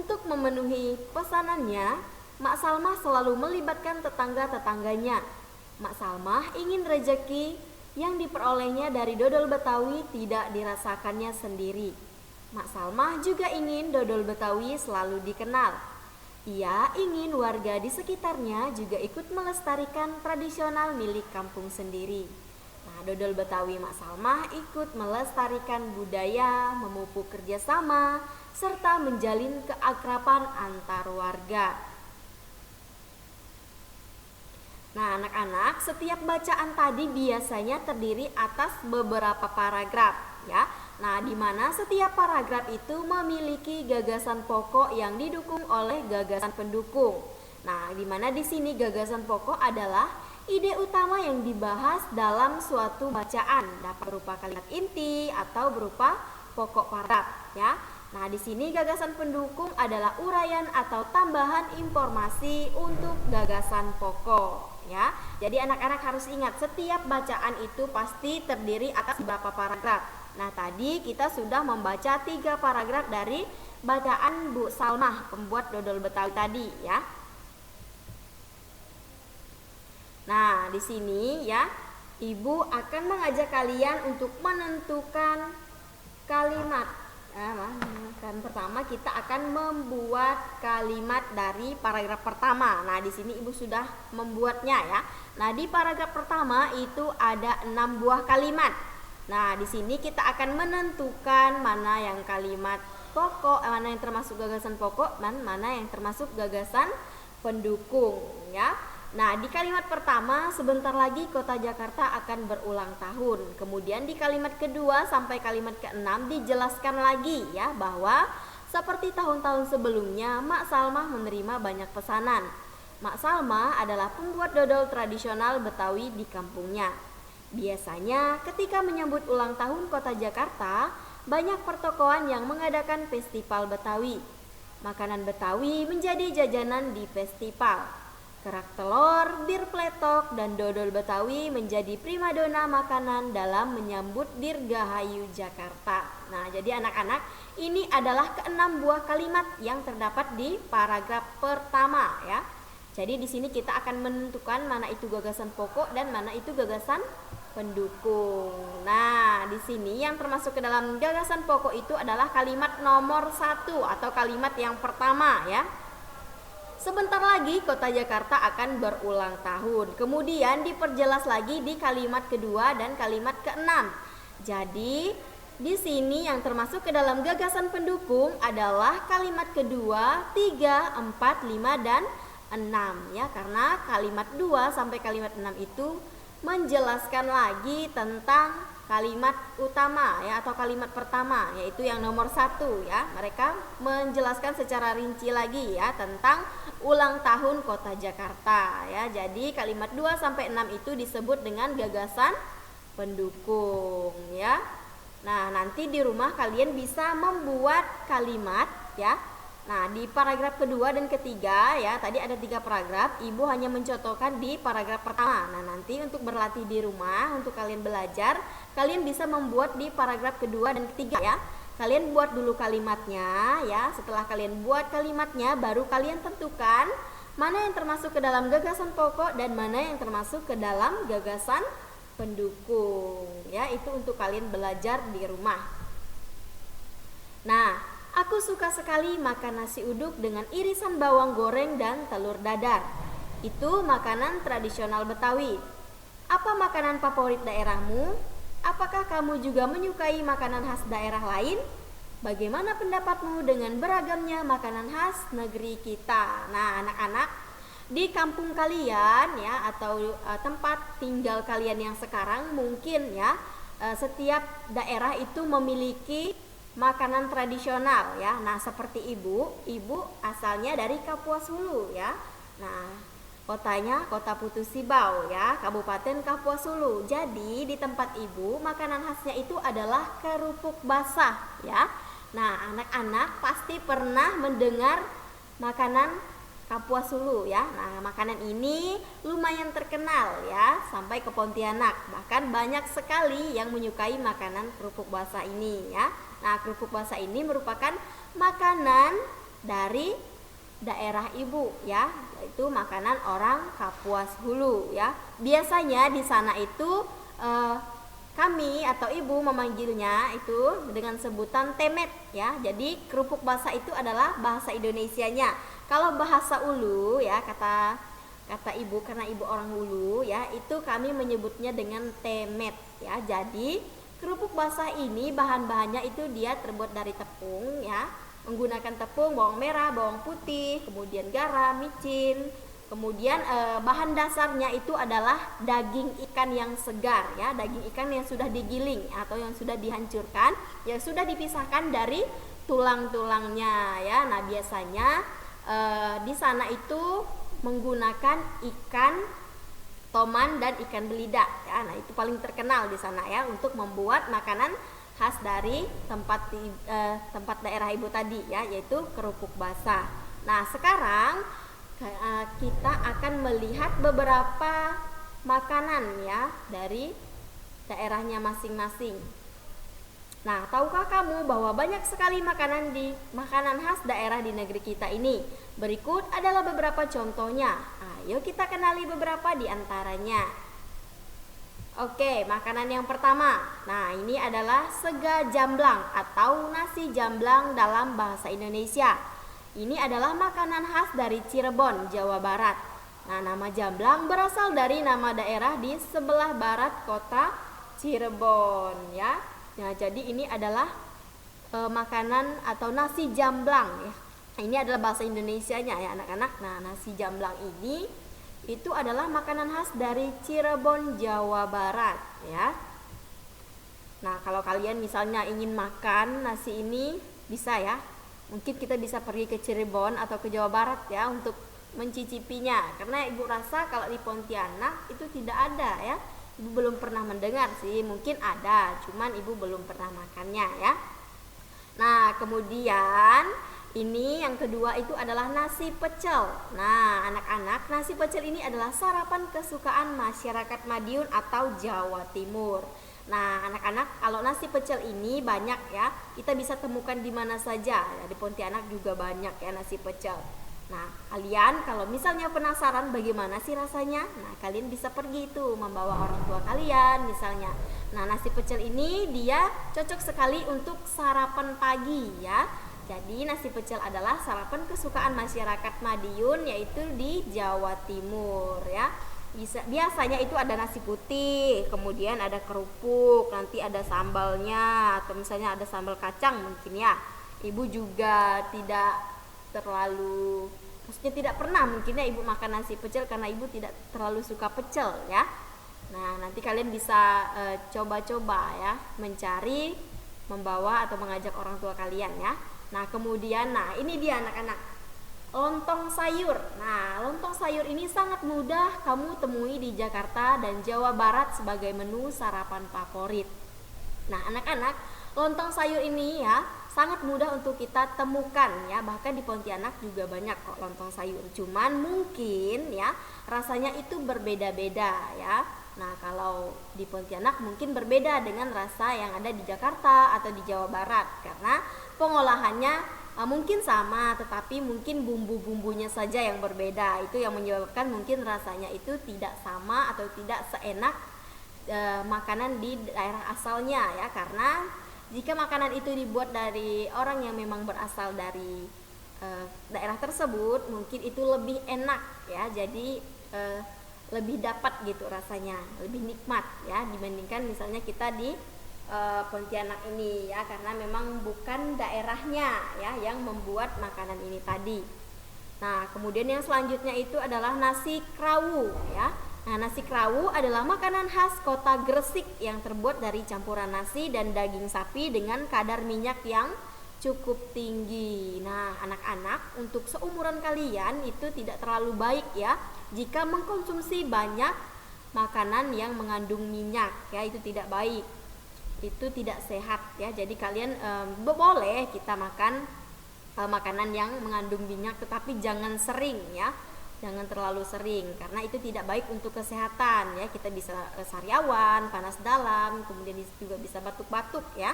Untuk memenuhi pesanannya, Mak Salmah selalu melibatkan tetangga-tetangganya. Mak Salmah ingin rejeki yang diperolehnya dari dodol Betawi tidak dirasakannya sendiri. Mak Salmah juga ingin dodol Betawi selalu dikenal. Ia ingin warga di sekitarnya juga ikut melestarikan tradisional milik kampung sendiri. Nah, dodol Betawi Mak Salmah ikut melestarikan budaya, memupuk kerjasama, serta menjalin keakraban antar warga. Nah, anak-anak, setiap bacaan tadi biasanya terdiri atas beberapa paragraf, ya. Nah, di mana setiap paragraf itu memiliki gagasan pokok yang didukung oleh gagasan pendukung. Nah, di mana di sini gagasan pokok adalah ide utama yang dibahas dalam suatu bacaan, dapat berupa kalimat inti atau berupa pokok paragraf, ya. Nah, di sini gagasan pendukung adalah uraian atau tambahan informasi untuk gagasan pokok, ya. Jadi anak-anak harus ingat, setiap bacaan itu pasti terdiri atas beberapa paragraf. Nah, tadi kita sudah membaca 3 paragraf dari bacaan Bu Salmah, pembuat dodol Betawi tadi, ya. Nah, di sini ya, Ibu akan mengajak kalian untuk menentukan kalimat. Pertama kita akan membuat kalimat dari paragraf pertama. Nah, di sini Ibu sudah membuatnya ya. Nah, di paragraf pertama itu ada 6 buah kalimat. Nah, di sini kita akan menentukan mana yang kalimat pokok, mana yang termasuk gagasan pokok dan mana yang termasuk gagasan pendukung ya. Nah, di kalimat pertama sebentar lagi Kota Jakarta akan berulang tahun. Kemudian di kalimat kedua sampai kalimat ke-6 dijelaskan lagi ya bahwa seperti tahun-tahun sebelumnya Mak Salmah menerima banyak pesanan. Mak Salmah adalah pembuat dodol tradisional Betawi di kampungnya. Biasanya ketika menyambut ulang tahun Kota Jakarta, banyak pertokoan yang mengadakan festival Betawi. Makanan Betawi menjadi jajanan di festival. Kerak telur, bir pletok, dan dodol Betawi menjadi primadona makanan dalam menyambut Dirgahayu Jakarta. Nah, jadi anak-anak, ini adalah ke-6 buah kalimat yang terdapat di paragraf pertama ya. Jadi di sini kita akan menentukan mana itu gagasan pokok dan mana itu gagasan pendukung. Nah, di sini yang termasuk ke dalam gagasan pokok itu adalah kalimat nomor 1 atau kalimat yang pertama ya. Sebentar lagi Kota Jakarta akan berulang tahun. Kemudian diperjelas lagi di kalimat kedua dan kalimat ke-6. Jadi di sini yang termasuk ke dalam gagasan pendukung adalah kalimat kedua, 3, 4, 5 dan 6 ya, karena kalimat 2 sampai kalimat 6 itu menjelaskan lagi tentang kalimat utama ya atau kalimat pertama, yaitu yang nomor 1 ya. Mereka menjelaskan secara rinci lagi ya tentang ulang tahun Kota Jakarta ya. Jadi kalimat 2 sampai 6 itu disebut dengan gagasan pendukung ya. Nah, nanti di rumah kalian bisa membuat kalimat ya. Nah, di paragraf kedua dan ketiga ya, tadi ada 3 paragraf, Ibu hanya mencontohkan di paragraf pertama. Nah, nanti untuk berlatih di rumah, untuk kalian belajar, kalian bisa membuat di paragraf kedua dan ketiga ya. Kalian buat dulu kalimatnya ya. Setelah kalian buat kalimatnya, baru kalian tentukan mana yang termasuk ke dalam gagasan pokok dan mana yang termasuk ke dalam gagasan pendukung ya. Itu untuk kalian belajar di rumah. Nah, aku suka sekali makan nasi uduk dengan irisan bawang goreng dan telur dadar. Itu makanan tradisional Betawi. Apa makanan favorit daerahmu? Apakah kamu juga menyukai makanan khas daerah lain? Bagaimana pendapatmu dengan beragamnya makanan khas negeri kita? Nah, anak-anak, di kampung kalian ya atau tempat tinggal kalian yang sekarang mungkin ya, setiap daerah itu memiliki makanan tradisional ya. Nah, seperti ibu asalnya dari Kapuas Hulu ya. Nah, kotanya Kota Putus Sibau ya, Kabupaten Kapuas Hulu. Jadi di tempat ibu makanan khasnya itu adalah kerupuk basah ya. Nah, anak-anak pasti pernah mendengar makanan Kapuas Hulu ya. Nah, makanan ini lumayan terkenal ya sampai ke Pontianak. Bahkan banyak sekali yang menyukai makanan kerupuk basah ini ya. Nah, kerupuk basah ini merupakan makanan dari daerah ibu ya, yaitu makanan orang Kapuas Hulu ya. Biasanya di sana itu kami atau ibu memanggilnya itu dengan sebutan temet ya. Jadi kerupuk basah itu adalah bahasa Indonesianya. Kalau bahasa Ulu ya, kata ibu, karena ibu orang Ulu ya, itu kami menyebutnya dengan temet ya. Jadi kerupuk basah ini bahan-bahannya itu dia terbuat dari tepung ya, menggunakan tepung, bawang merah, bawang putih, kemudian garam, micin. Kemudian bahan dasarnya itu adalah daging ikan yang segar ya, daging ikan yang sudah digiling atau yang sudah dihancurkan, yang sudah dipisahkan dari tulang-tulangnya ya. Nah, biasanya di sana itu menggunakan ikan toman dan ikan belida ya. Nah, itu paling terkenal di sana ya untuk membuat makanan khas dari tempat daerah ibu tadi ya, yaitu kerupuk basah. Nah, sekarang kita akan melihat beberapa makanan ya dari daerahnya masing-masing. Nah, tahukah kamu bahwa banyak sekali makanan khas daerah di negeri kita ini? Berikut adalah beberapa contohnya. Ayo kita kenali beberapa di antaranya. Oke, makanan yang pertama. Nah, ini adalah sega jamblang atau nasi jamblang dalam bahasa Indonesia. Ini adalah makanan khas dari Cirebon, Jawa Barat. Nah, nama jamblang berasal dari nama daerah di sebelah barat kota Cirebon ya. Nah, jadi ini adalah makanan atau nasi jamblang ya. Nah, ini adalah bahasa Indonesianya ya anak-anak. Nah, nasi jamblang ini itu adalah makanan khas dari Cirebon, Jawa Barat ya. Nah, kalau kalian misalnya ingin makan nasi ini bisa ya. Mungkin kita bisa pergi ke Cirebon atau ke Jawa Barat ya untuk mencicipinya. Karena ibu rasa kalau di Pontianak itu tidak ada ya. Ibu belum pernah mendengar sih, mungkin ada, cuman ibu belum pernah makannya ya. Nah, kemudian ini yang kedua itu adalah nasi pecel. Nah, anak-anak, nasi pecel ini adalah sarapan kesukaan masyarakat Madiun atau Jawa Timur. Nah, anak-anak, kalau nasi pecel ini banyak ya, kita bisa temukan di mana saja. Ya, di Pontianak juga banyak ya nasi pecel. Nah, kalian kalau misalnya penasaran bagaimana sih rasanya, nah kalian bisa pergi itu membawa orang tua kalian misalnya. Nah, nasi pecel ini dia cocok sekali untuk sarapan pagi ya. Jadi nasi pecel adalah sarapan kesukaan masyarakat Madiun yaitu di Jawa Timur ya. Biasanya itu ada nasi putih, kemudian ada kerupuk, nanti ada sambalnya atau misalnya ada sambal kacang mungkin ya. Ibu juga maksudnya tidak pernah mungkin ya ibu makan nasi pecel karena ibu tidak terlalu suka pecel ya. Nah, nanti kalian bisa coba-coba ya mencari, membawa atau mengajak orang tua kalian ya. Nah, kemudian ini dia anak-anak, lontong sayur. Nah, lontong sayur ini sangat mudah kamu temui di Jakarta dan Jawa Barat sebagai menu sarapan favorit. Nah, anak-anak, lontong sayur ini ya sangat mudah untuk kita temukan ya. Bahkan di Pontianak juga banyak kok lontong sayur. Cuman mungkin ya rasanya itu berbeda-beda ya. Nah, kalau di Pontianak mungkin berbeda dengan rasa yang ada di Jakarta atau di Jawa Barat karena pengolahannya mungkin sama, tetapi mungkin bumbu-bumbunya saja yang berbeda. Itu yang menyebabkan mungkin rasanya itu tidak sama atau tidak seenak makanan di daerah asalnya ya. Karena jika makanan itu dibuat dari orang yang memang berasal dari daerah tersebut, mungkin itu lebih enak ya. Jadi lebih dapat gitu rasanya, lebih nikmat ya dibandingkan misalnya kita di Pontianak ini ya, karena memang bukan daerahnya ya yang membuat makanan ini tadi. Nah, kemudian yang selanjutnya itu adalah nasi krawu ya. Nah, nasi krawu adalah makanan khas kota Gresik yang terbuat dari campuran nasi dan daging sapi dengan kadar minyak yang cukup tinggi. Nah, anak-anak, untuk seumuran kalian itu tidak terlalu baik ya jika mengkonsumsi banyak makanan yang mengandung minyak ya, itu tidak baik. Itu tidak sehat ya. Jadi kalian boleh kita makan makanan yang mengandung minyak, tetapi jangan sering ya. Jangan terlalu sering karena itu tidak baik untuk kesehatan ya. Kita bisa sariawan, panas dalam, kemudian juga bisa batuk-batuk ya.